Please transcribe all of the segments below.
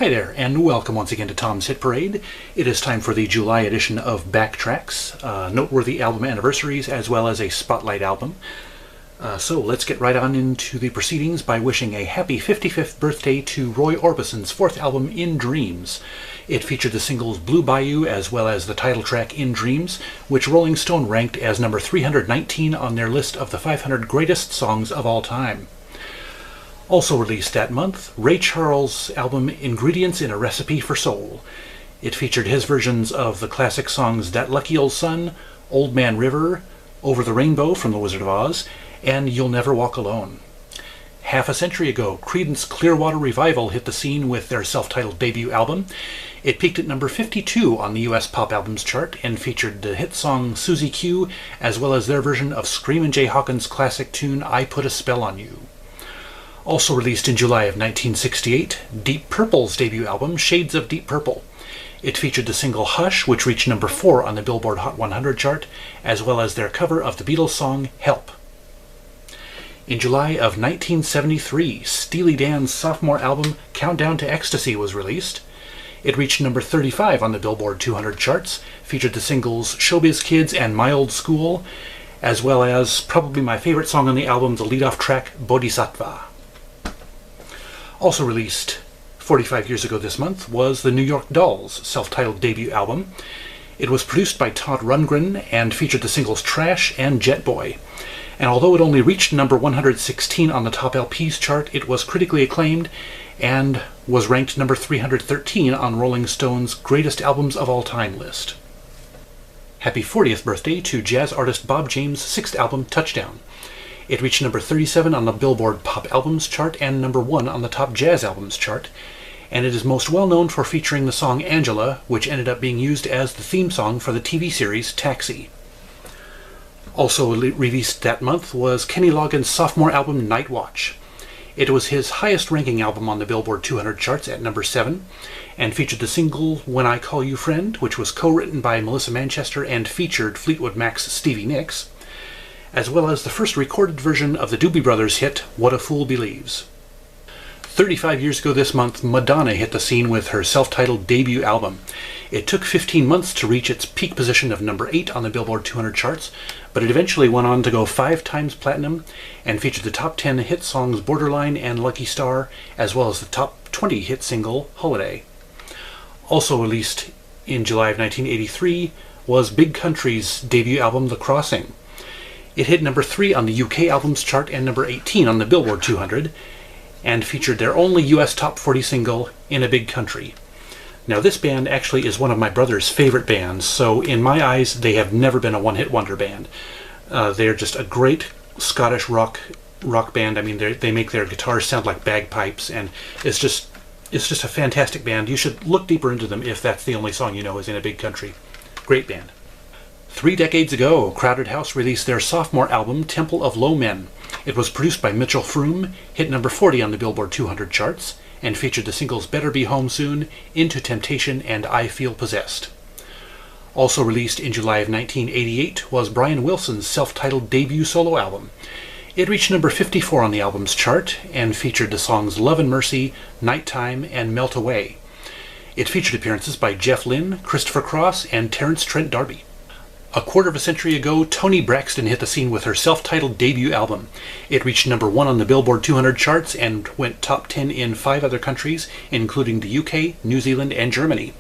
Hi there, and welcome once again to Tom's Hit Parade. It is time for the July edition of Backtracks, noteworthy album anniversaries, as well as a spotlight album. So let's get right on into the proceedings by wishing a happy 55th birthday to Roy Orbison's fourth album, In Dreams. It featured the singles Blue Bayou as well as the title track In Dreams, which Rolling Stone ranked as number 319 on their list of the 500 greatest songs of all time. Also released that month, Ray Charles' album Ingredients in a Recipe for Soul. It featured his versions of the classic songs That Lucky Old Sun, Old Man River, Over the Rainbow from The Wizard of Oz, and You'll Never Walk Alone. Half a century ago, Creedence Clearwater Revival hit the scene with their self-titled debut album. It peaked at number 52 on the US Pop Albums chart and featured the hit song Susie Q, as well as their version of Screamin' Jay Hawkins' classic tune I Put a Spell on You. Also released in July of 1968, Deep Purple's debut album, Shades of Deep Purple. It featured the single Hush, which reached number 4 on the Billboard Hot 100 chart, as well as their cover of the Beatles song Help. In July of 1973, Steely Dan's sophomore album, Countdown to Ecstasy, was released. It reached number 35 on the Billboard 200 charts, featured the singles Showbiz Kids and My Old School, as well as probably my favorite song on the album, the lead-off track, Bodhisattva. Also released 45 years ago this month was the New York Dolls' self-titled debut album. It was produced by Todd Rundgren and featured the singles Trash and Jet Boy. And although it only reached number 116 on the Top LPs chart, it was critically acclaimed and was ranked number 313 on Rolling Stone's Greatest Albums of All Time list. Happy 40th birthday to jazz artist Bob James' sixth album, Touchdown. It reached number 37 on the Billboard Pop Albums chart and number 1 on the Top Jazz Albums chart, and it is most well known for featuring the song Angela, which ended up being used as the theme song for the TV series Taxi. Also released that month was Kenny Loggins' sophomore album Night Watch. It was his highest ranking album on the Billboard 200 charts at number 7, and featured the single When I Call You Friend, which was co-written by Melissa Manchester and featured Fleetwood Mac's Stevie Nicks, as well as the first recorded version of the Doobie Brothers hit What a Fool Believes. 35 years ago this month, Madonna hit the scene with her self-titled debut album. It took 15 months to reach its peak position of number 8 on the Billboard 200 charts, but it eventually went on to go 5 times platinum and featured the top 10 hit songs Borderline and Lucky Star, as well as the top 20 hit single Holiday. Also released in July of 1983 was Big Country's debut album The Crossing. It hit number 3 on the UK Albums chart and number 18 on the Billboard 200, and featured their only US Top 40 single, In a Big Country. Now this band actually is one of my brother's favorite bands, so in my eyes they have never been a one-hit wonder band. They're just a great Scottish rock band. I mean, they make their guitars sound like bagpipes, and it's just a fantastic band. You should look deeper into them if that's the only song you know is In a Big Country. Great band. 3 decades ago, Crowded House released their sophomore album, Temple of Low Men. It was produced by Mitchell Froom, hit number 40 on the Billboard 200 charts, and featured the singles Better Be Home Soon, Into Temptation, and I Feel Possessed. Also released in July of 1988 was Brian Wilson's self-titled debut solo album. It reached number 54 on the album's chart, and featured the songs Love and Mercy, Nighttime, and Melt Away. It featured appearances by Jeff Lynne, Christopher Cross, and Terence Trent D'Arby. A quarter of a century ago, Toni Braxton hit the scene with her self-titled debut album. It reached number 1 on the Billboard 200 charts and went top 10 in 5 other countries, including the UK, New Zealand, and Germany.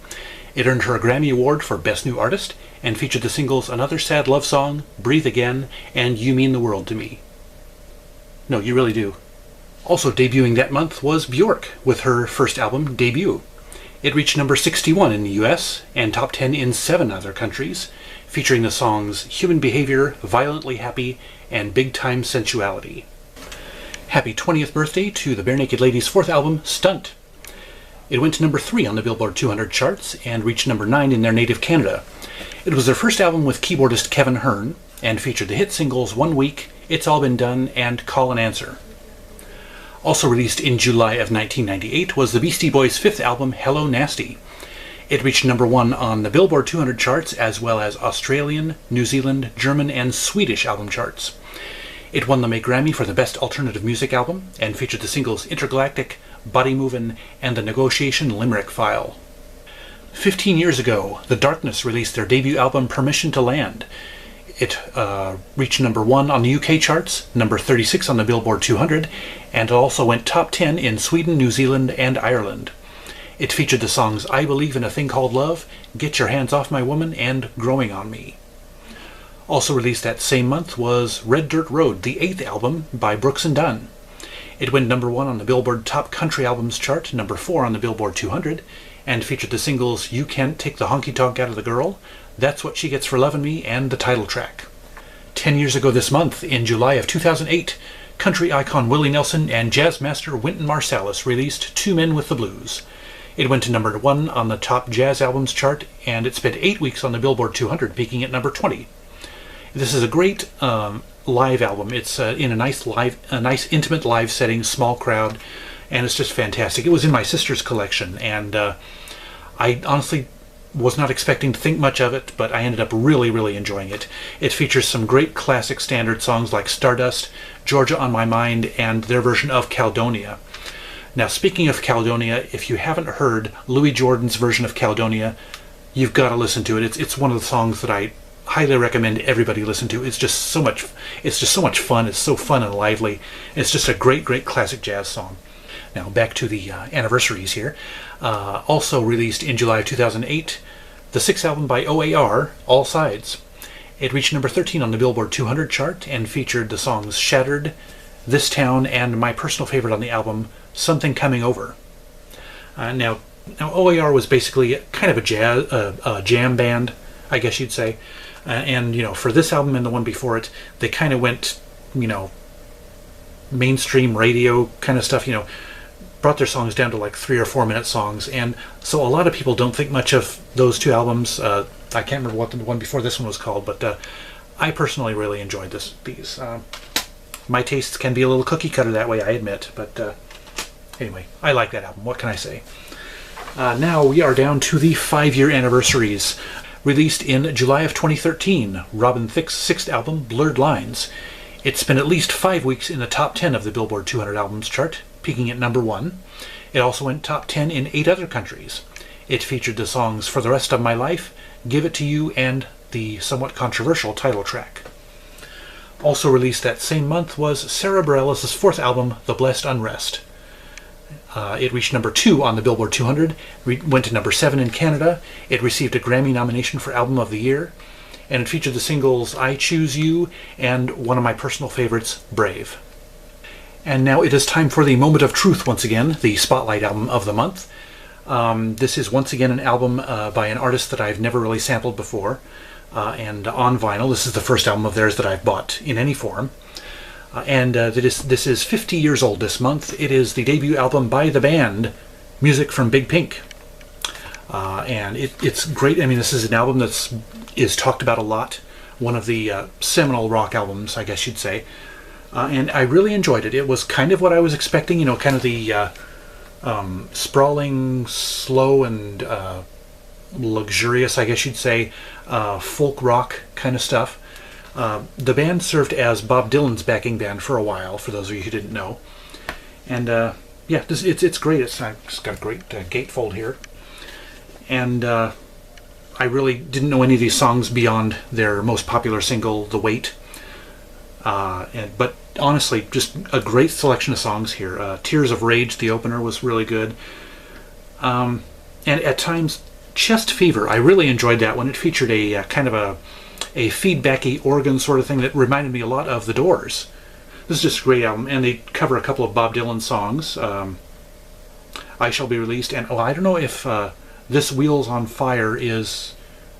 It earned her a Grammy Award for Best New Artist and featured the singles Another Sad Love Song, Breathe Again, and You Mean the World to Me. No, you really do. Also debuting that month was Björk with her first album, Debut. It reached number 61 in the US and top 10 in 7 other countries, featuring the songs Human Behavior, Violently Happy, and Big Time Sensuality. Happy 20th birthday to the Bare Naked Ladies' fourth album, Stunt. It went to number 3 on the Billboard 200 charts and reached number 9 in their native Canada. It was their first album with keyboardist Kevin Hearn and featured the hit singles One Week, It's All Been Done, and Call and Answer. Also released in July of 1998 was the Beastie Boys' fifth album, Hello Nasty. It reached number 1 on the Billboard 200 charts, as well as Australian, New Zealand, German, and Swedish album charts. It won the May Grammy for the Best Alternative Music Album, and featured the singles Intergalactic, Body Movin', and the Negotiation Limerick File. 15 years ago, The Darkness released their debut album Permission to Land. It reached number 1 on the UK charts, number 36 on the Billboard 200, and it also went top 10 in Sweden, New Zealand, and Ireland. It featured the songs I Believe in a Thing Called Love, Get Your Hands Off My Woman, and Growing on Me. Also released that same month was Red Dirt Road, the 8th album by Brooks and Dunn. It went number 1 on the Billboard Top Country Albums chart, number 4 on the Billboard 200, and featured the singles You Can't Take the Honky Tonk Out of the Girl, That's What She Gets for Lovin' Me, and the title track. 10 years ago this month, in July of 2008, country icon Willie Nelson and jazz master Wynton Marsalis released Two Men with the Blues. It went to number 1 on the Top Jazz Albums chart, and it spent 8 weeks on the Billboard 200, peaking at number 20. This is a great live album. It's in a nice intimate live setting, small crowd, and it's just fantastic. It was in my sister's collection, and I honestly was not expecting to think much of it, but I ended up really, really enjoying it. It features some great classic standard songs like Stardust, Georgia on My Mind, and their version of Caledonia. Now, speaking of Caledonia, if you haven't heard Louis Jordan's version of Caledonia, you've got to listen to it. It's one of the songs that I highly recommend everybody listen to. It's just so much fun. It's so fun and lively. It's just a great, great classic jazz song. Now, back to the anniversaries here. Also released in July of 2008, the 6th album by OAR, All Sides. It reached number 13 on the Billboard 200 chart and featured the songs Shattered, This Town, and my personal favorite on the album, Something Coming Over. Now OAR was basically kind of a jam band, I guess you'd say. And, for this album and the one before it, they kind of went, mainstream radio kind of stuff, brought their songs down to like 3 or 4 minute songs, and so a lot of people don't think much of those two albums. I can't remember what the one before this one was called, but I personally really enjoyed these. My tastes can be a little cookie cutter that way, I admit, but anyway, I like that album. What can I say? Now we are down to the 5-year anniversaries. Released in July of 2013, Robin Thicke's 6th album, Blurred Lines. It spent at least 5 weeks in the top 10 of the Billboard 200 Albums chart, peaking at number 1. It also went top 10 in 8 other countries. It featured the songs For the Rest of My Life, Give It to You, and the somewhat controversial title track. Also released that same month was Sarah Bareilles' 4th album, The Blessed Unrest. It reached number 2 on the Billboard 200, went to number 7 in Canada. It received a Grammy nomination for Album of the Year, and it featured the singles I Choose You and one of my personal favorites, Brave. And now it is time for the Moment of Truth once again, the Spotlight album of the month. This is once again an album by an artist that I've never really sampled before, and on vinyl. This is the first album of theirs that I've bought in any form. This is 50 years old this month. It is the debut album by the band, Music from Big Pink. And it's great. I mean, this is an album that is talked about a lot. One of the seminal rock albums, I guess you'd say. And I really enjoyed it. It was kind of what I was expecting, kind of the sprawling, slow, and luxurious, I guess you'd say, folk rock kind of stuff. The band served as Bob Dylan's backing band for a while, for those of you who didn't know. And yeah, it's great. It's got a great gatefold here. And I really didn't know any of these songs beyond their most popular single, The Weight. But honestly, just a great selection of songs here. Tears of Rage, the opener, was really good. And at times, Chest Fever, I really enjoyed that one. It featured a kind of a feedbacky organ sort of thing that reminded me a lot of The Doors. This is just a great album, and they cover a couple of Bob Dylan songs. I Shall Be Released, and I don't know if This Wheels on Fire is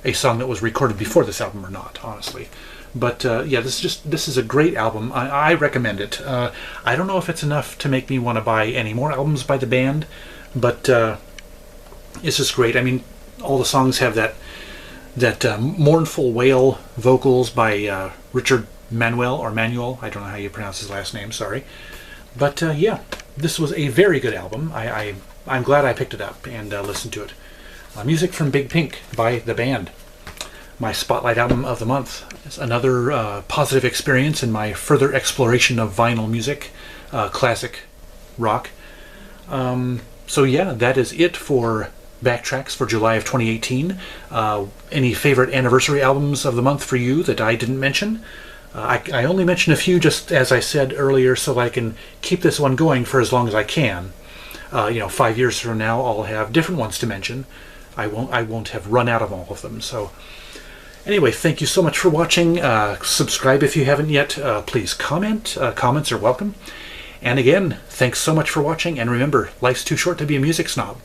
a song that was recorded before this album or not, honestly. But yeah, this is a great album. I recommend it. I don't know if it's enough to make me want to buy any more albums by the band, but it's just great. I mean, all the songs have that mournful wail vocals by Richard Manuel, I don't know how you pronounce his last name, sorry. But yeah, this was a very good album. I'm glad I picked it up and listened to it. Music from Big Pink by the band. My Spotlight album of the month. It's another positive experience in my further exploration of vinyl music, classic rock. So yeah, that is it for Backtracks for July of 2018. Any favorite anniversary albums of the month for you that I didn't mention? I only mentioned a few, just as I said earlier, so I can keep this one going for as long as I can. 5 years from now, I'll have different ones to mention. I won't have run out of all of them. So anyway, thank you so much for watching. Subscribe if you haven't yet. Please comment. Comments are welcome. And again, thanks so much for watching. And remember, life's too short to be a music snob.